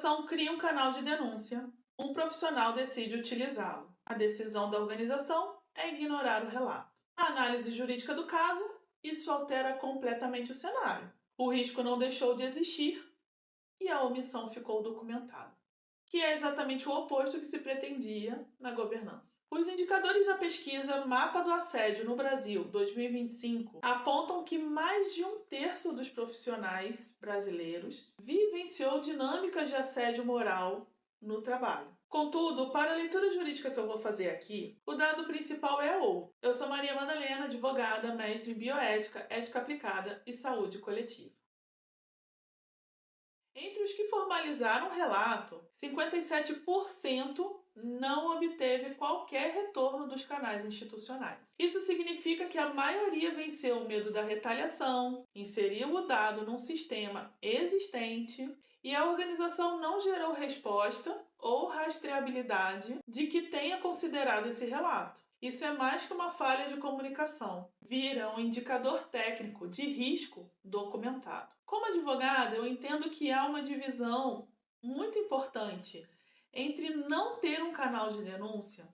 organização cria um canal de denúncia, um profissional decide utilizá-lo. A decisão da organização é ignorar o relato. Na análise jurídica do caso, isso altera completamente o cenário. O risco não deixou de existir e a omissão ficou documentada, que é exatamente o oposto que se pretendia na governança. Os indicadores da pesquisa Mapa do Assédio no Brasil 2025 apontam que mais de 1/3 dos profissionais brasileiros vivenciou dinâmicas de assédio moral no trabalho. Contudo, para a leitura jurídica que eu vou fazer aqui, o dado principal é outro. Eu sou Maria Madalena, advogada, mestre em bioética, ética aplicada e saúde coletiva. Entre os que formalizaram o relato, 57% não obteve qualquer retorno dos canais institucionais. Isso significa que a maioria venceu o medo da retaliação, inseriu o dado num sistema existente e a organização não gerou resposta ou rastreabilidade de que tenha considerado esse relato. Isso é mais que uma falha de comunicação, vira um indicador técnico de risco documentado. Como advogada, eu entendo que há uma divisão muito importante entre não ter um canal de denúncia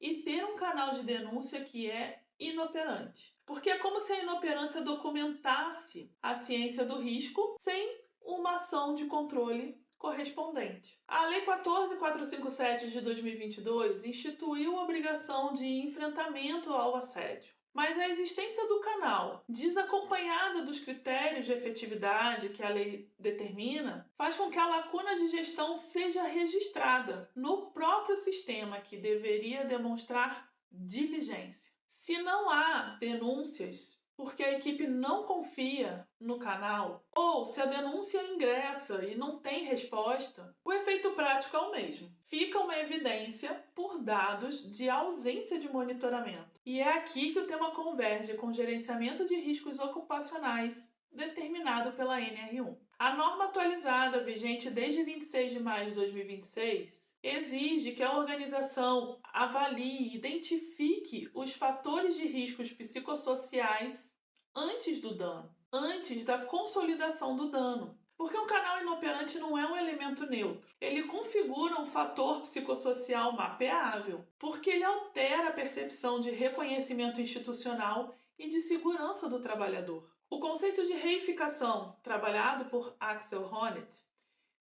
e ter um canal de denúncia que é inoperante. Porque é como se a inoperância documentasse a ciência do risco sem uma ação de controle correspondente. A Lei 14.457 de 2022 instituiu a obrigação de enfrentamento ao assédio. Mas a existência do canal, desacompanhada dos critérios de efetividade que a lei determina, faz com que a lacuna de gestão seja registrada no próprio sistema, que deveria demonstrar diligência. Se não há denúncias porque a equipe não confia no canal, ou se a denúncia ingressa e não tem resposta, o efeito prático é o mesmo. Fica uma evidência por dados de ausência de monitoramento. E é aqui que o tema converge com o gerenciamento de riscos ocupacionais determinado pela NR1. A norma atualizada, vigente desde 26 de maio de 2026, exige que a organização avalie e identifique os fatores de riscos psicossociais antes do dano, antes da consolidação do dano. Porque um canal inoperante não é um elemento neutro. Ele configura um fator psicossocial mapeável, porque ele altera a percepção de reconhecimento institucional e de segurança do trabalhador. O conceito de reificação, trabalhado por Axel Honneth,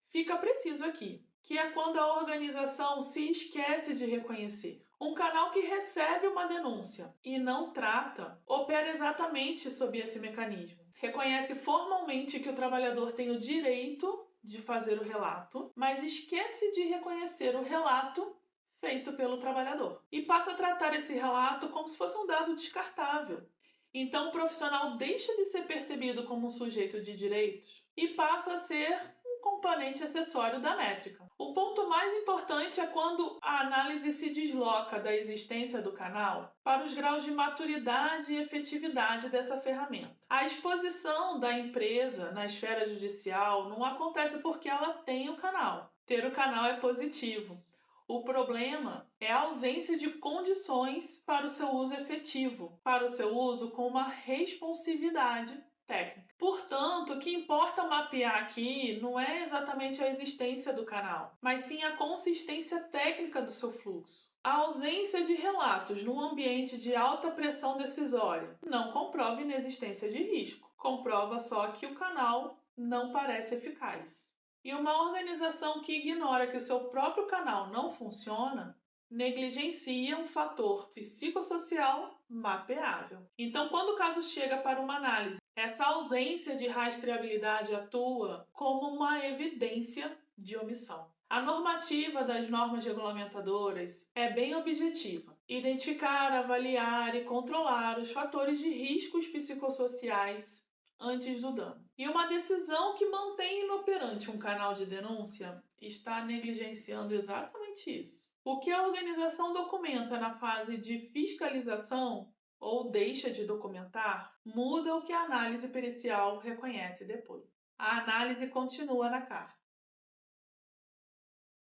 fica preciso aqui, que é quando a organização se esquece de reconhecer. Um canal que recebe uma denúncia e não trata, opera exatamente sob esse mecanismo. Reconhece formalmente que o trabalhador tem o direito de fazer o relato, mas esquece de reconhecer o relato feito pelo trabalhador. E passa a tratar esse relato como se fosse um dado descartável. Então o profissional deixa de ser percebido como um sujeito de direitos e passa a ser componente acessório da métrica. O ponto mais importante é quando a análise se desloca da existência do canal para os graus de maturidade e efetividade dessa ferramenta. A exposição da empresa na esfera judicial não acontece porque ela tem o canal. Ter o canal é positivo. O problema é a ausência de condições para o seu uso efetivo, para o seu uso com uma responsividade técnica. Portanto, o que importa mapear aqui não é exatamente a existência do canal, mas sim a consistência técnica do seu fluxo. A ausência de relatos num ambiente de alta pressão decisória não comprova inexistência de risco, comprova só que o canal não parece eficaz. E uma organização que ignora que o seu próprio canal não funciona negligencia um fator psicossocial mapeável. Então, quando o caso chega para uma análise, essa ausência de rastreabilidade atua como uma evidência de omissão. A normativa das normas regulamentadoras é bem objetiva: identificar, avaliar e controlar os fatores de riscos psicossociais antes do dano. E uma decisão que mantém inoperante um canal de denúncia está negligenciando exatamente isso. O que a organização documenta na fase de fiscalização ou deixa de documentar, muda o que a análise pericial reconhece depois. A análise continua na carta.